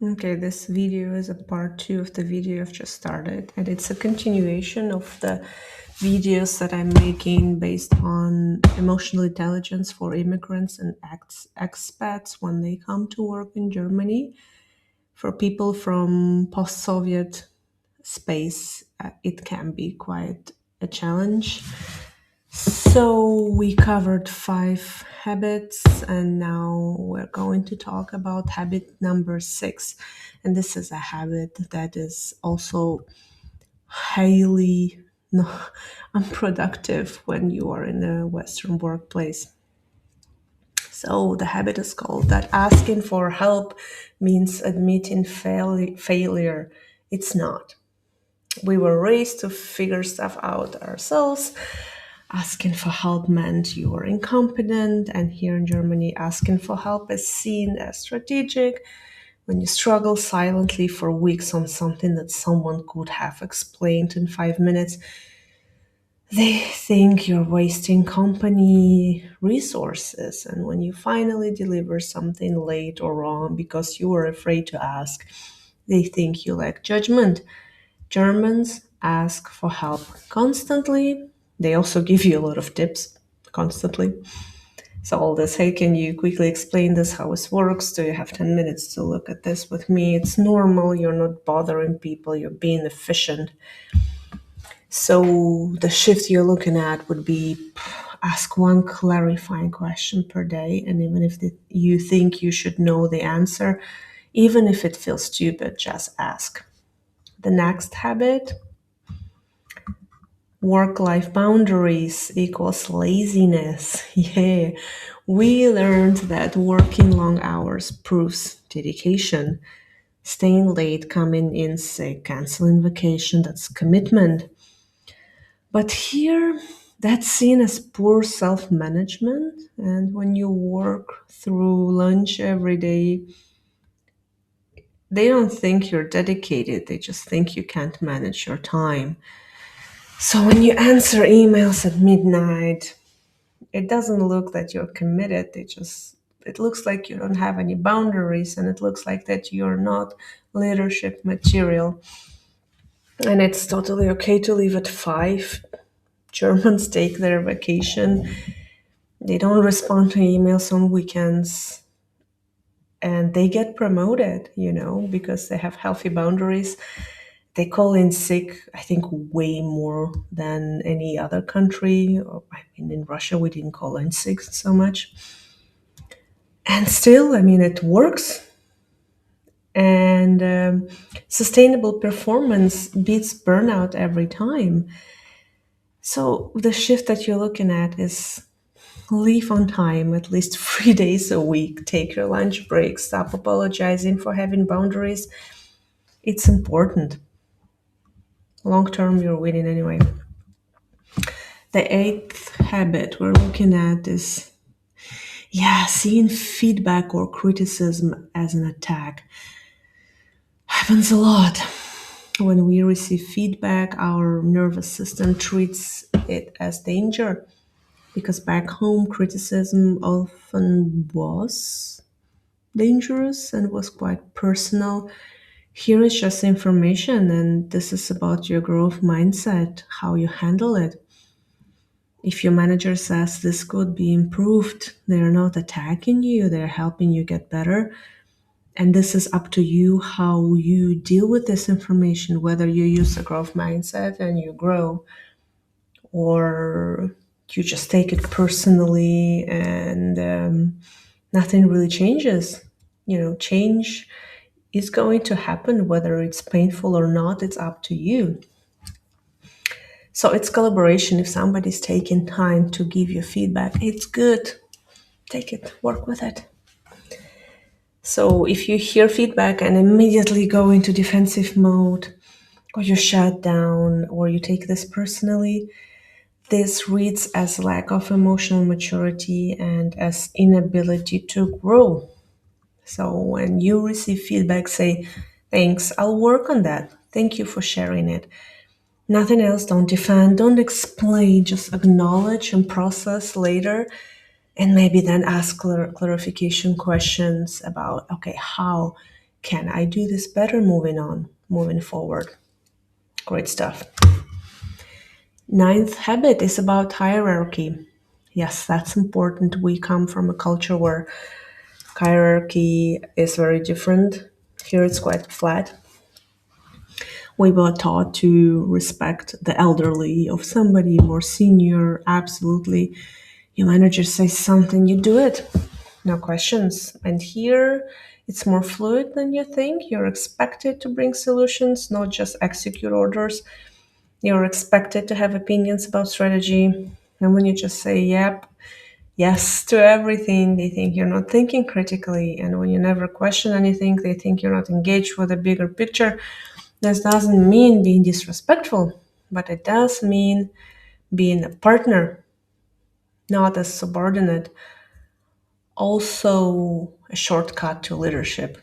Okay, this video is a part two of the video I've just started, and it's a continuation of the videos that I'm making based on emotional intelligence for immigrants and expats when they come to work in Germany. For people from post Soviet space, it can be quite a challenge. So we covered 5 habits, and now we're going to talk about habit number 6. And this is a habit that is also highly no, unproductive when you are in a Western workplace. So the habit is called that asking for help means admitting failure. It's not. We were raised to figure stuff out ourselves. Asking for help meant you were incompetent, and here in Germany, asking for help is seen as strategic. When you struggle silently for weeks on something that someone could have explained in 5 minutes, they think you're wasting company resources. And when you finally deliver something late or wrong because you were afraid to ask, they think you lack judgment. Germans ask for help constantly. They also give you a lot of tips constantly. So all this, hey, can you quickly explain this, how this works? Do you have 10 minutes to look at this with me? It's normal. You're not bothering people. You're being efficient. So the shift you're looking at would be ask one clarifying question per day. And even if you think you should know the answer, even if it feels stupid, just ask. The next habit, work-life boundaries equals laziness. Yeah, we learned that working long hours proves dedication. Staying late, coming in sick, canceling vacation, that's commitment. But here, that's seen as poor self-management. And when you work through lunch every day, they don't think you're dedicated. They just think you can't manage your time. So when you answer emails at midnight, it doesn't look that you're committed. It looks like you don't have any boundaries, and it looks like that you're not leadership material. And it's totally okay to leave at 5. Germans take their vacation. They don't respond to emails on weekends, and they get promoted, because they have healthy boundaries. They call in sick, I think, way more than any other country. I mean, in Russia, we didn't call in sick so much. And still, I mean, it works. And sustainable performance beats burnout every time. So the shift that you're looking at is leave on time at least 3 days a week. Take your lunch break. Stop apologizing for having boundaries. It's important. Long term, you're winning anyway. The eighth habit we're looking at is, seeing feedback or criticism as an attack. Happens a lot. When we receive feedback, our nervous system treats it as danger because back home, criticism often was dangerous and was quite personal. Here is just information, and this is about your growth mindset, how you handle it. If your manager says this could be improved, they're not attacking you, they're helping you get better. And this is up to you how you deal with this information, whether you use a growth mindset and you grow, or you just take it personally and nothing really changes. Change is going to happen, whether it's painful or not, it's up to you. So it's collaboration. If somebody's taking time to give you feedback, it's good. Take it, work with it. So if you hear feedback and immediately go into defensive mode, or you shut down, or you take this personally, this reads as lack of emotional maturity and as inability to grow. So when you receive feedback, say, thanks, I'll work on that. Thank you for sharing it. Nothing else. Don't defend, don't explain, just acknowledge and process later. And maybe then ask clarification questions about, okay, how Can I do this better moving forward? Great stuff. Ninth habit is about hierarchy. Yes, that's important. We come from a culture where hierarchy is very different. Here it's quite flat. We were taught to respect the elderly of somebody more senior. Absolutely. Your manager says something, you do it. No questions. And here it's more fluid than you think. You're expected to bring solutions, not just execute orders. You're expected to have opinions about strategy. And when you just say, yep, yes to everything, they think you're not thinking critically. And when you never question anything, they think you're not engaged with a bigger picture. This doesn't mean being disrespectful, but it does mean being a partner, not a subordinate. Also, a shortcut to leadership.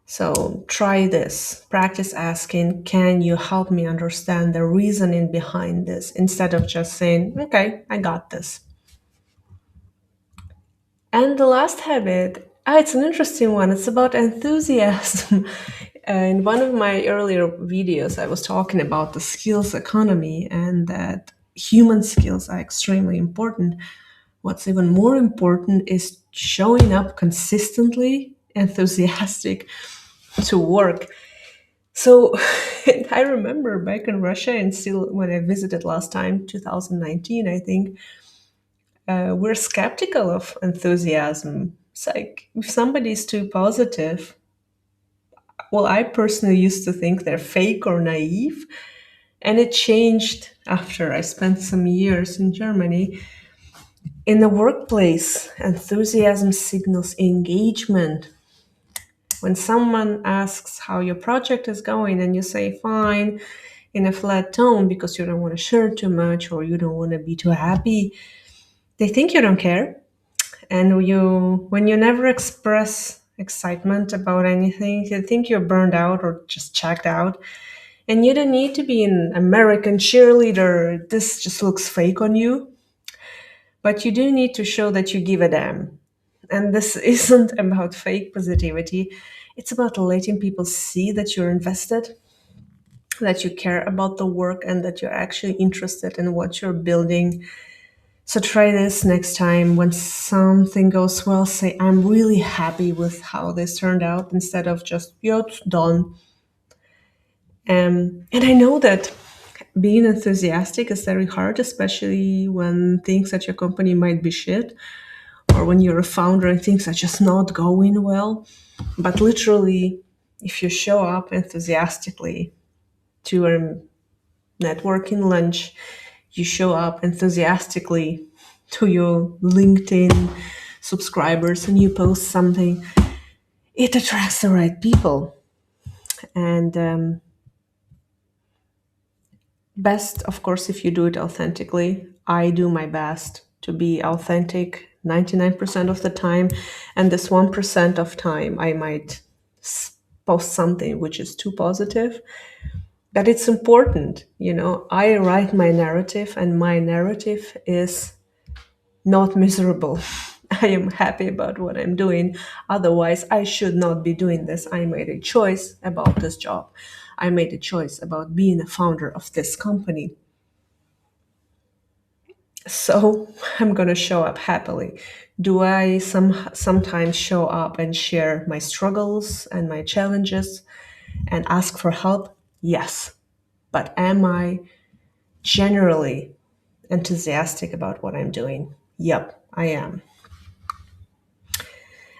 So try this. Practice asking, can you help me understand the reasoning behind this instead of just saying, okay, I got this. And the last habit, it's an interesting one. It's about enthusiasm. In one of my earlier videos, I was talking about the skills economy and that human skills are extremely important. What's even more important is showing up consistently enthusiastic to work. So I remember back in Russia and still when I visited last time, 2019, I think, we're skeptical of enthusiasm. It's like if somebody is too positive, well, I personally used to think they're fake or naive. And it changed after I spent some years in Germany. In the workplace, enthusiasm signals engagement. When someone asks how your project is going and you say fine in a flat tone because you don't want to share too much or you don't want to be too happy, they think you don't care. And when you never express excitement about anything, they think you're burned out or just checked out. And you don't need to be an American cheerleader. This just looks fake on you. But you do need to show that you give a damn. And this isn't about fake positivity. It's about letting people see that you're invested, that you care about the work, and that you're actually interested in what you're building. So try this next time. When something goes well, say, I'm really happy with how this turned out, instead of just, yeah, it's done. And I know that being enthusiastic is very hard, especially when things at your company might be shit, or when you're a founder and things are just not going well. But literally, if you show up enthusiastically to a networking lunch, you show up enthusiastically to your LinkedIn subscribers and you post something, it attracts the right people. And best, of course, if you do it authentically. I do my best to be authentic 99% of the time. And this 1% of time, I might post something which is too positive. But it's important, I write my narrative, and my narrative is not miserable. I am happy about what I'm doing. Otherwise, I should not be doing this. I made a choice about this job. I made a choice about being a founder of this company. So I'm going to show up happily. Do I sometimes show up and share my struggles and my challenges and ask for help? Yes. But am I generally enthusiastic about what I'm doing? Yep, I am.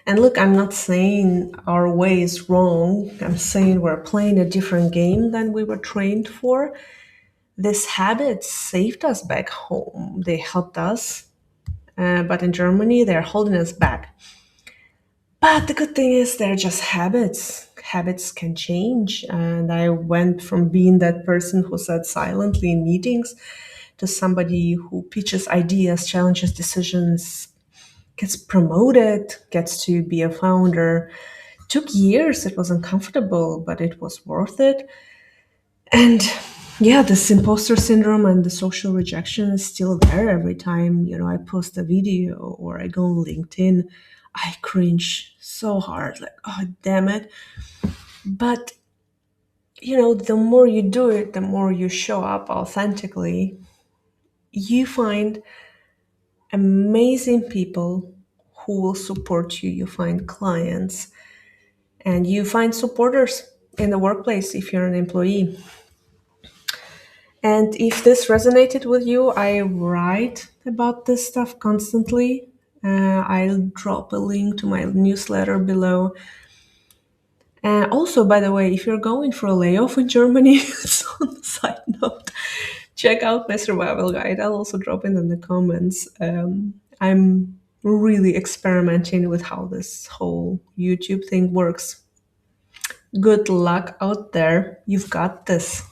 And look, I'm not saying our way is wrong. I'm saying we're playing a different game than we were trained for. These habits saved us back home. They helped us. But in Germany, they're holding us back. But the good thing is they're just habits. Habits can change. And I went from being that person who sat silently in meetings to somebody who pitches ideas, challenges decisions, gets promoted, gets to be a founder. Took years. It was uncomfortable, but it was worth it. And yeah, this imposter syndrome and the social rejection is still there every time, I post a video or I go on LinkedIn. I cringe so hard, like, oh, damn it. But, the more you do it, the more you show up authentically, you find amazing people who will support you. You find clients and you find supporters in the workplace if you're an employee. And if this resonated with you, I write about this stuff constantly. I'll drop a link to my newsletter below. And also, by the way, if you're going for a layoff in Germany, so on a side note, check out my survival guide. I'll also drop it in the comments. I'm really experimenting with how this whole YouTube thing works. Good luck out there. You've got this.